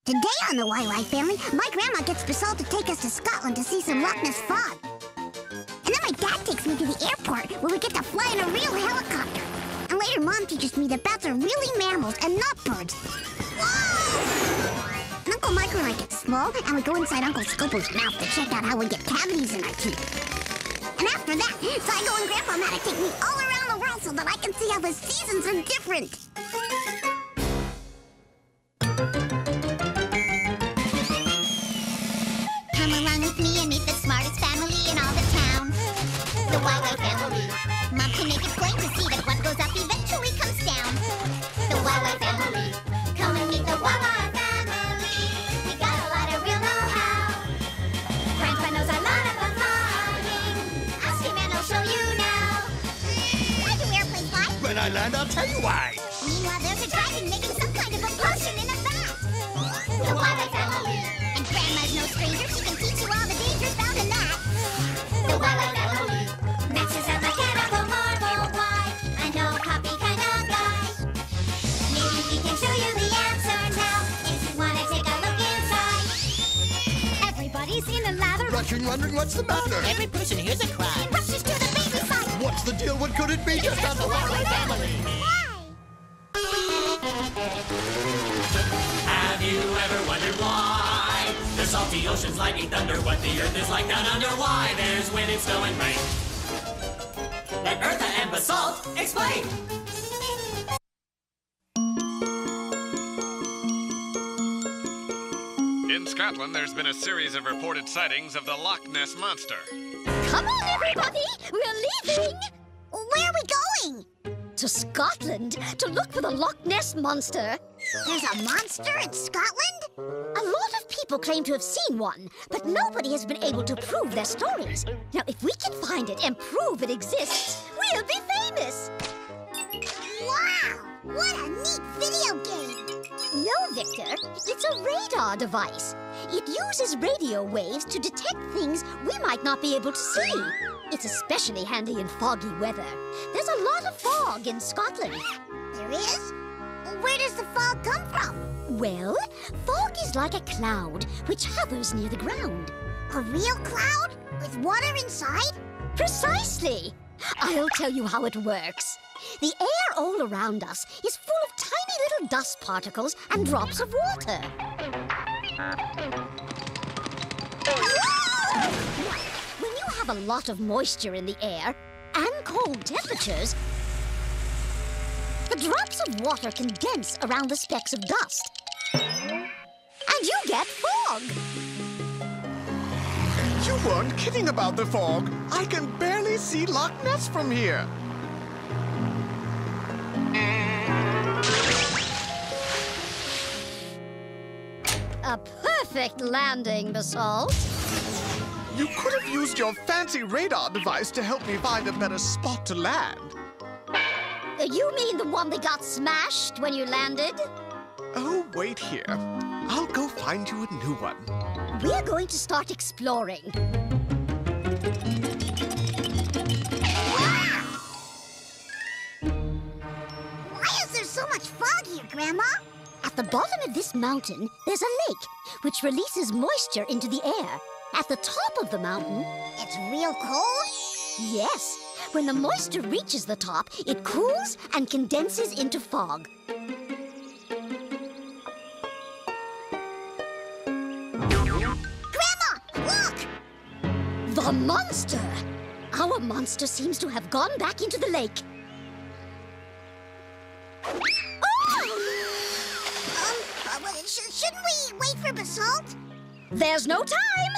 Today on the YY family, my grandma gets Basalt to take us to Scotland to see some Loch Ness fog. And then my dad takes me to the airport where we get to fly in a real helicopter. And later Mom teaches me that bats are really mammals and not birds. Whoa! And Uncle Michael and I get small and we go inside Uncle Scopo's mouth to check out how we get cavities in our teeth. And after that, Zygo and Grandpa Matt take me all around the world so that I can see how the seasons are different. Come along with me and meet the smartest family in all the town. The YY family. Mom can make it plain to see that what goes up eventually comes down. The YY family. Come and meet the YY family. We got a lot of real know-how. Grandpa knows a lot about flying. Ask him and he'll show you now. Why do airplanes fly? When I land, I'll tell you why. Meanwhile, there's a dragon making some kind of a potion in a vat. The YY family. And Grandma's no stranger. She can teach you all the dangers found in that. The YY family. Max is a mechanical marvel. Why? I know Poppy kind of guy. Maybe he can show you the answer now. If you want to take a look inside. Everybody's in a lather. Rushing, wondering what's the matter. Every person hears a cry. He rushes to the baby side. What's the deal? What could it be? Just ask the YY family. Have you ever wondered why the salty oceans, lightning, thunder, what the earth is like down under? Why there's wind and snow and rain? Let Eartha and Basalt explain. In Scotland, there's been a series of reported sightings of the Loch Ness Monster. Come on, everybody! We're leaving! Where are we going? To Scotland to look for the Loch Ness Monster. There's a monster in Scotland? A lot of people claim to have seen one, but nobody has been able to prove their stories. Now, if we can find it and prove it exists, we'll be famous. Wow! What a neat video game! No, Victor, it's a radar device. It uses radio waves to detect things we might not be able to see. It's especially handy in foggy weather. There's a lot of fog in Scotland. There is? Where does the fog come from? Well, fog is like a cloud which hovers near the ground. A real cloud? With water inside? Precisely! I'll tell you how it works. The air all around us is full of tiny little dust particles and drops of water. When you have a lot of moisture in the air and cold temperatures, the drops of water condense around the specks of dust. And you get fog. You weren't kidding about the fog. I can barely see Loch Ness from here. A perfect landing, Basalt. You could have used your fancy radar device to help me find a better spot to land. You mean the one that got smashed when you landed? Oh, wait here. I'll go find you a new one. We're going to start exploring. Why is there so much fog here, Grandma? At the bottom of this mountain, there's a lake, which releases moisture into the air. At the top of the mountain... It's real cold? Yes. When the moisture reaches the top, it cools and condenses into fog. Grandma, look! The monster! Our monster seems to have gone back into the lake. Shouldn't we wait for Basalt? There's no time!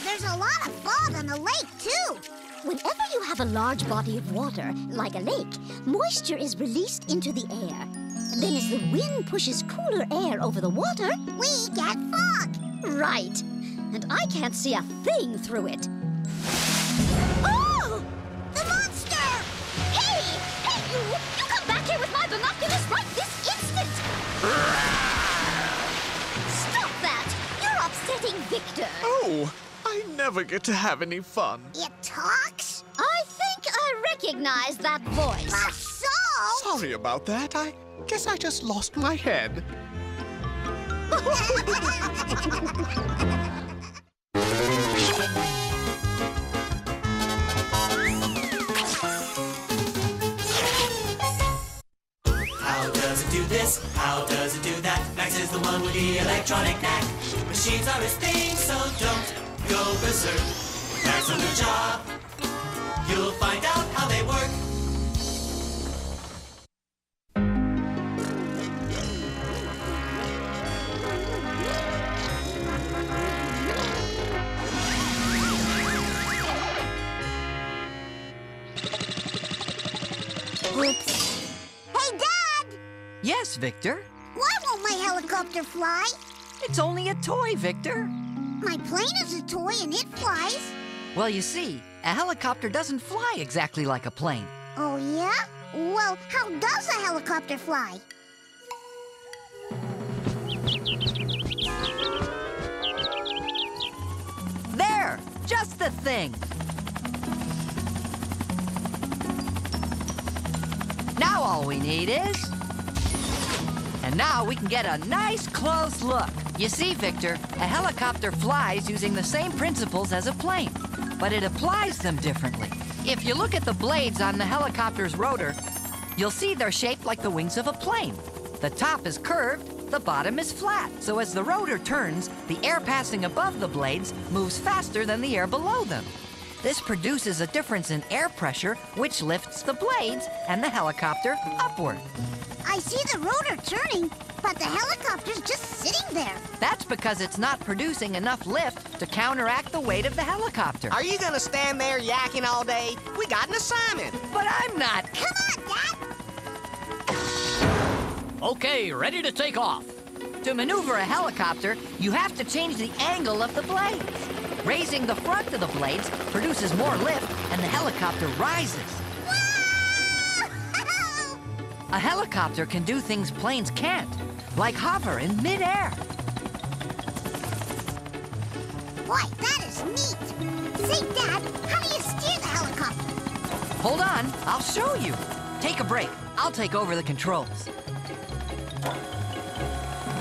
There's a lot of fog on the lake, too. Whenever you have a large body of water, like a lake, moisture is released into the air. Then as the wind pushes cooler air over the water, we get fog. Right. And I can't see a thing through it. Oh! The monster! Hey! Hey, you! You come back here with my binoculars right this instant! Stop that! You're upsetting Victor. Oh, I never get to have any fun. It talks? I think I recognize that voice. Basalt! Sorry about that. I guess I just lost my head. How does it do this? How does it do that? Max is the one with the electronic knack. Machines are his thing, so don't go berserk. Max on the job. You'll find out how they work. Oops. Hey, Dad! Yes, Victor. Why won't my helicopter fly? It's only a toy, Victor. My plane is a toy and it flies. Well, you see, a helicopter doesn't fly exactly like a plane. Oh, yeah? Well, how does a helicopter fly? There! Just the thing! Now all we need is... And now we can get a nice close look. You see, Victor, a helicopter flies using the same principles as a plane, but it applies them differently. If you look at the blades on the helicopter's rotor, you'll see they're shaped like the wings of a plane. The top is curved, the bottom is flat. So as the rotor turns, the air passing above the blades moves faster than the air below them. This produces a difference in air pressure, which lifts the blades and the helicopter upward. I see the rotor turning, but the helicopter's just sitting there. That's because it's not producing enough lift to counteract the weight of the helicopter. Are you gonna stand there yakking all day? We got an assignment. But I'm not. Come on, Dad! Okay, ready to take off. To maneuver a helicopter, you have to change the angle of the blades. Raising the front of the blades produces more lift, and the helicopter rises. Whoa! A helicopter can do things planes can't, like hover in midair. Boy, that is neat. Say, Dad, how do you steer the helicopter? Hold on, I'll show you. Take a break. I'll take over the controls.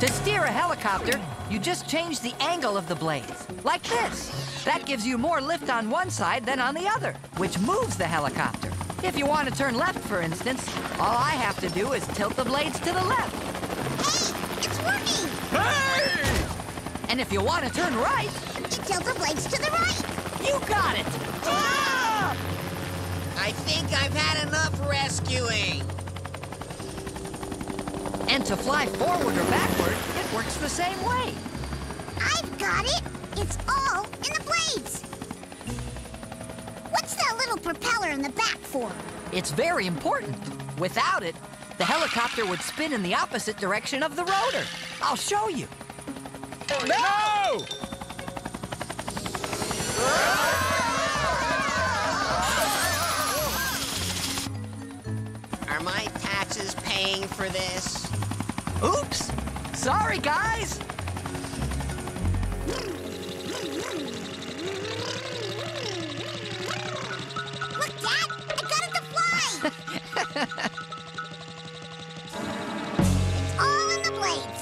To steer a helicopter, you just change the angle of the blades, like this. That gives you more lift on one side than on the other, which moves the helicopter. If you want to turn left, for instance, all I have to do is tilt the blades to the left. Hey, it's working! Hey! And if you want to turn right, You tilt the blades to the right. you got it! Ah! I think I've had enough rescuing. And to fly forward or backward, it works the same way. I've got it. It's all in the blades. What's that little propeller in the back for? It's very important. Without it, the helicopter would spin in the opposite direction of the rotor. I'll show you. No! Are my taxes paying for this? Oops! Sorry, guys! Look, Dad! I got it to fly! It's all in the blades.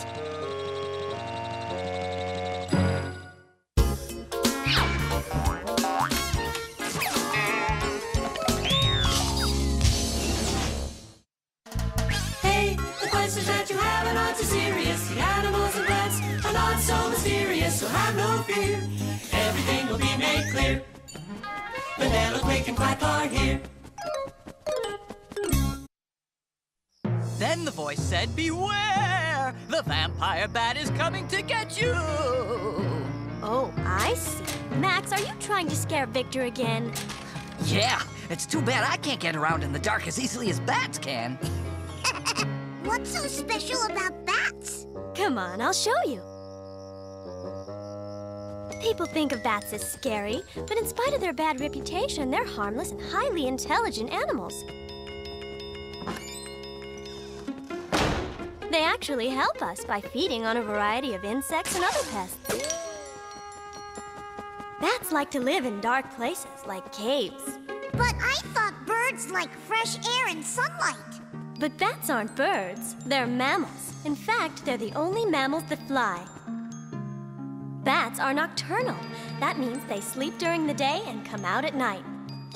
Hey, the questions that you have are not too serious. The animals and plants are not so mysterious, so have no fear. Everything will be made clear. Vanilla Quick and Quack are here. Then the voice said, "Beware! The vampire bat is coming to get you!" Oh, I see. Max, are you trying to scare Victor again? Yeah, it's too bad I can't get around in the dark as easily as bats can. What's so special about bats? Come on, I'll show you. People think of bats as scary, but in spite of their bad reputation, they're harmless and highly intelligent animals. They actually help us by feeding on a variety of insects and other pests. Bats like to live in dark places like caves. But I thought birds like fresh air and sunlight. But bats aren't birds, they're mammals. In fact, they're the only mammals that fly. bats are nocturnal. That means they sleep during the day and come out at night.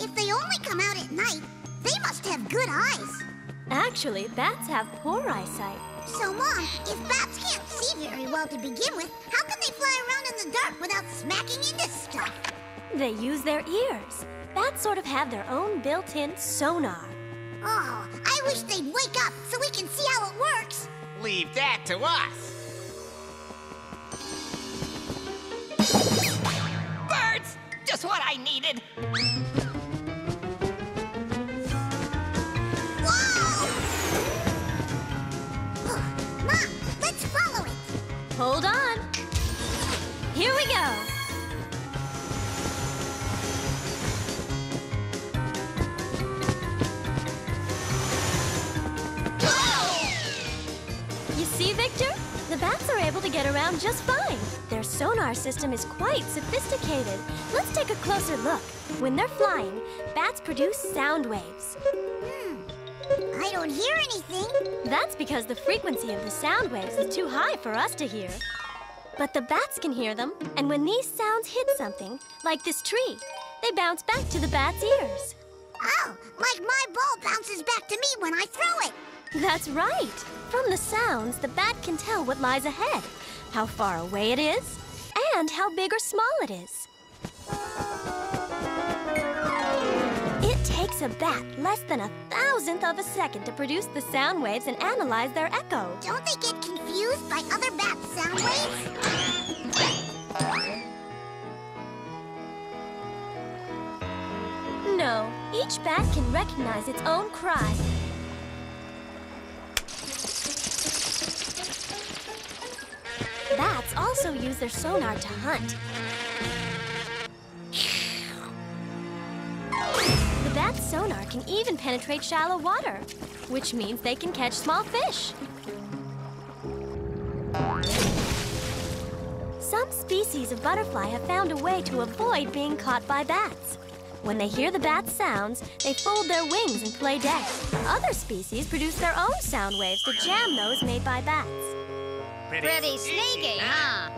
If they only come out at night, they must have good eyes. Actually, bats have poor eyesight. So, Mom, if bats can't see very well to begin with, how can they fly around in the dark without smacking into stuff? They use their ears. Bats sort of have their own built-in sonar. Oh, I wish they'd wake up so we can see how it works. Leave that to us. Birds! Just what I needed. Whoa! Mom, let's follow it. Hold on. Here we go. You see, Victor? The bats are able to get around just fine. Their sonar system is quite sophisticated. Let's take a closer look. When they're flying, bats produce sound waves. I don't hear anything. That's because the frequency of the sound waves is too high for us to hear. But the bats can hear them, and when these sounds hit something, like this tree, they bounce back to the bat's ears. Oh, like my ball bounces back to me when I throw it. That's right. From the sounds, the bat can tell what lies ahead, how far away it is, and how big or small it is. It takes a bat less than 1,000th of a second to produce the sound waves and analyze their echo. Don't they get confused by other bats' sound waves? No, each bat can recognize its own cry. Bats also use their sonar to hunt. The bat's sonar can even penetrate shallow water, which means they can catch small fish. Some species of butterfly have found a way to avoid being caught by bats. When they hear the bat's sounds, they fold their wings and play dead. Other species produce their own sound waves to jam those made by bats. Pretty sneaky, huh?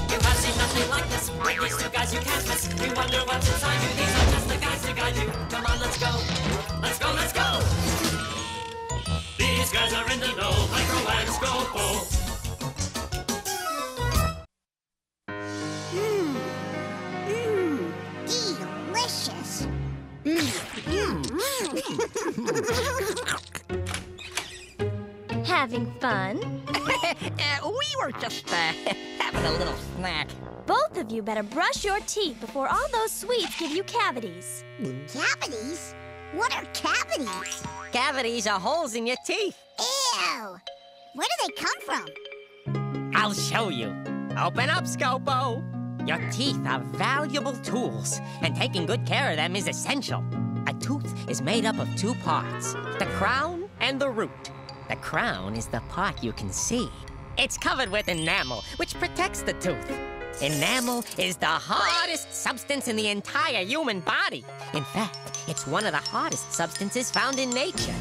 You have seen nothing like this. With these two guys you can't miss. We wonder what's inside you. These are just the guys to guide you. Come on, let's go. Let's go, let's go. These guys are in the know. Micro and Scopo. Delicious. Having fun? We were just having a little snack. Both of you better brush your teeth before all those sweets give you cavities. Cavities? What are cavities? Cavities are holes in your teeth. Ew! Where do they come from? I'll show you. Open up, Scopo. Your teeth are valuable tools, and taking good care of them is essential. A tooth is made up of two parts, the crown and the root. The crown is the part you can see. It's covered with enamel, which protects the tooth. Enamel is the hardest substance in the entire human body. In fact, it's one of the hardest substances found in nature.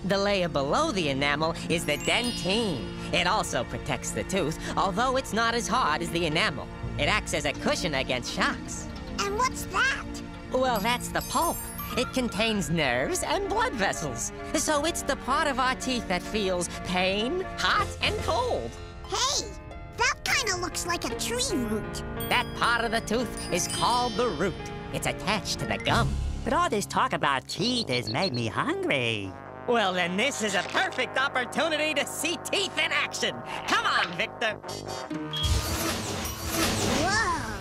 The layer below the enamel is the dentine. It also protects the tooth, although it's not as hard as the enamel. It acts as a cushion against shocks. And what's that? Well, that's the pulp. It contains nerves and blood vessels. So it's the part of our teeth that feels pain, hot, and cold. Hey, that kind of looks like a tree root. That part of the tooth is called the root. It's attached to the gum. But all this talk about teeth has made me hungry. Well, then this is a perfect opportunity to see teeth in action. Come on, Victor. Whoa!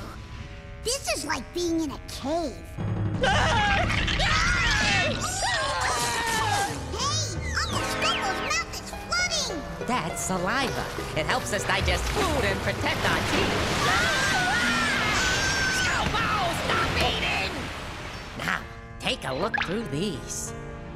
This is like being in a cave. Hey! Uncle Scopo's mouth is flooding! That's saliva. It helps us digest food and protect our teeth. Scopo, stop eating! Now, take a look through these.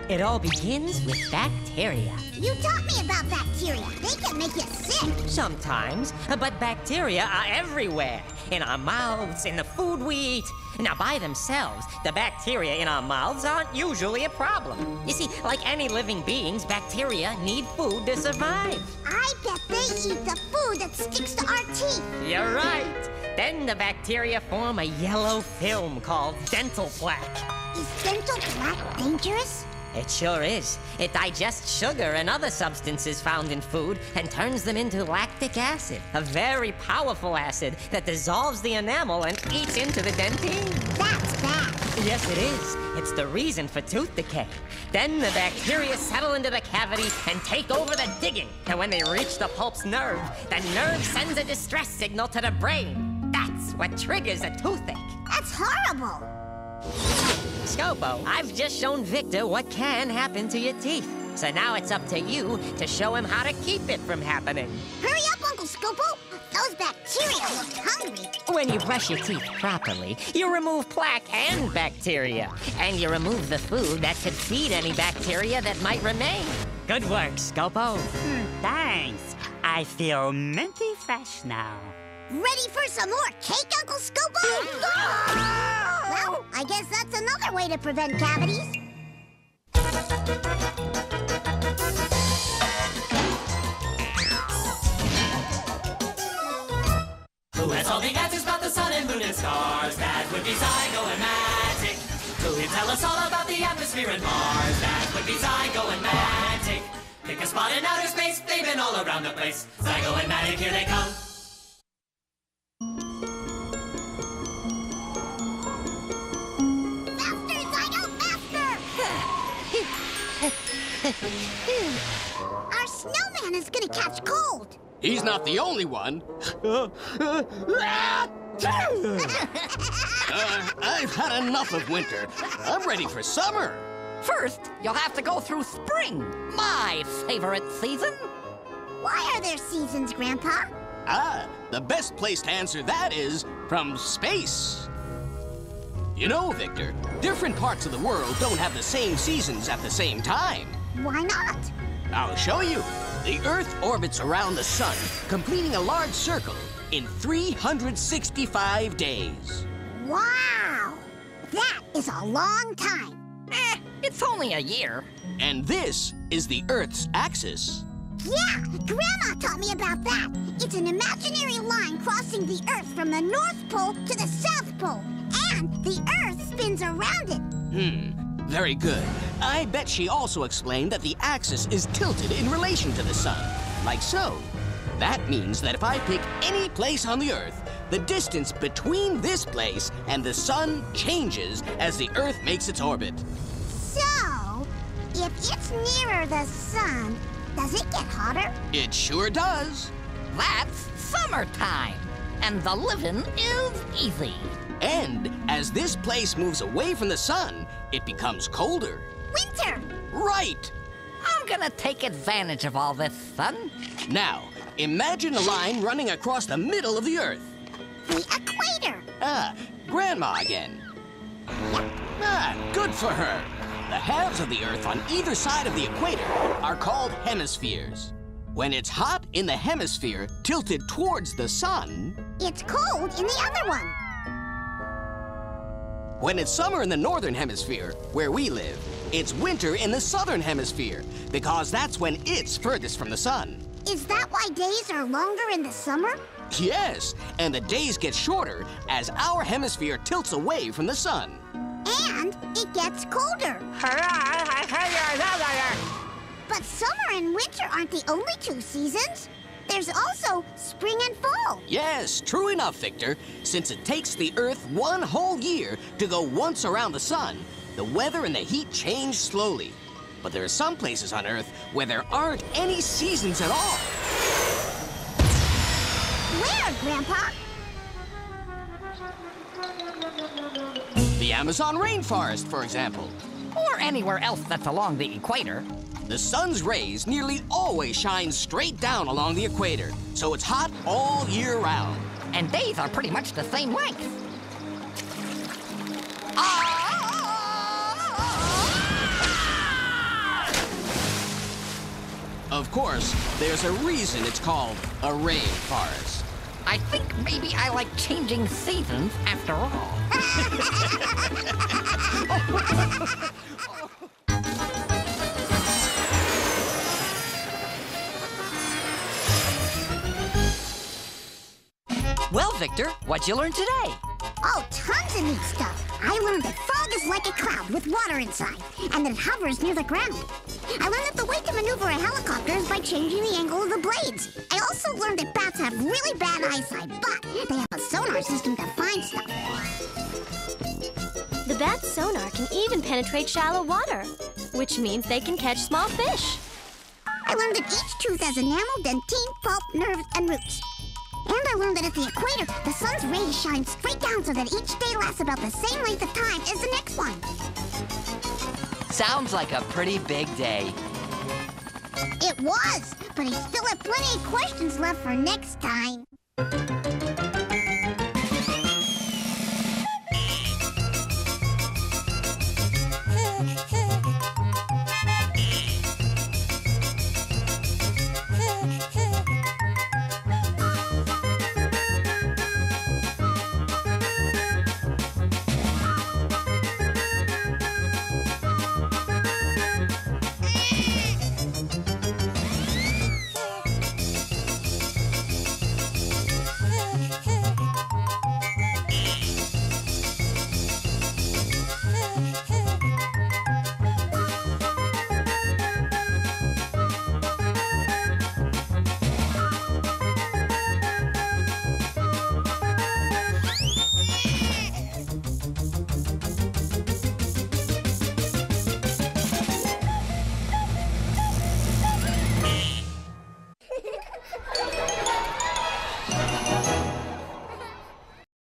It all begins with bacteria. You taught me about bacteria. They can make you sick. Sometimes, but bacteria are everywhere. In our mouths, in the food we eat. Now, by themselves, the bacteria in our mouths aren't usually a problem. You see, like any living beings, bacteria need food to survive. I bet they eat the food that sticks to our teeth. You're right. Then the bacteria form a yellow film called dental plaque. Is dental plaque dangerous? It sure is. It digests sugar and other substances found in food and turns them into lactic acid, a very powerful acid that dissolves the enamel and eats into the dentine. That's bad. Yes, it is. It's the reason for tooth decay. Then the bacteria settle into the cavity and take over the digging. And when they reach the pulp's nerve, the nerve sends a distress signal to the brain. That's what triggers a toothache. That's horrible. Scopo, I've just shown Victor what can happen to your teeth. So now it's up to you to show him how to keep it from happening. Hurry up, Uncle Scopo. Those bacteria look hungry. When you brush your teeth properly, you remove plaque and bacteria. And you remove the food that could feed any bacteria that might remain. Good work, Scopo. Thanks. I feel minty fresh now. Ready for some more cake, Uncle Scopo? Well, I guess that's another way to prevent cavities. Who has all the answers about the sun and moon and stars? That would be Zygo and Magic. Who can tell us all about the atmosphere and Mars? That would be Zygo and Magic. Pick a spot in outer space, they've been all around the place. Zygo and Magic, here they come. Our snowman is gonna catch cold. He's not the only one. I've had enough of winter. I'm ready for summer. First, you'll have to go through spring, my favorite season. Why are there seasons, Grandpa? The best place to answer that is from space. You know, Victor, different parts of the world don't have the same seasons at the same time. Why not? I'll show you. The Earth orbits around the sun, completing a large circle in 365 days. Wow! That is a long time. It's only a year. And this is the Earth's axis. Yeah, Grandma taught me about that. It's an imaginary line crossing the Earth from the North Pole to the South Pole. And the Earth spins around it. Very good. I bet she also explained that the axis is tilted in relation to the sun, like so. That means that if I pick any place on the Earth, the distance between this place and the sun changes as the Earth makes its orbit. So, if it's nearer the sun, does it get hotter? It sure does. That's summertime, and the living is easy. And as this place moves away from the sun, it becomes colder. Winter! Right! I'm gonna take advantage of all this sun. Now, imagine a line running across the middle of the Earth. The equator! Grandma again. Good for her. The halves of the Earth on either side of the equator are called hemispheres. When it's hot in the hemisphere tilted towards the sun, it's cold in the other one. When it's summer in the northern hemisphere, where we live, it's winter in the southern hemisphere, because that's when it's furthest from the sun. Is that why days are longer in the summer? Yes, and the days get shorter as our hemisphere tilts away from the sun. And it gets colder. But summer and winter aren't the only two seasons. There's also spring and fall. Yes, true enough, Victor. Since it takes the Earth one whole year to go once around the sun, the weather and the heat change slowly. But there are some places on Earth where there aren't any seasons at all. Where, Grandpa? The Amazon rainforest, for example. Or anywhere else that's along the equator. The sun's rays nearly always shine straight down along the equator, so it's hot all year round. And days are pretty much the same length. Of course, there's a reason it's called a rainforest. I think maybe I like changing seasons after all. Well, Victor, what'd you learn today? Oh, tons of neat stuff. I learned that fog is like a cloud with water inside, and that it hovers near the ground. I learned that the way to maneuver a helicopter is by changing the angle of the blades. I also learned that bats have really bad eyesight, but they have a sonar system to find stuff. The bat's sonar can even penetrate shallow water, which means they can catch small fish. I learned that each tooth has enamel, dentine, pulp, nerves, and roots. And I learned that at the equator, the sun's rays shine straight down so that each day lasts about the same length of time as the next one. Sounds like a pretty big day. It was, but I still have plenty of questions left for next time.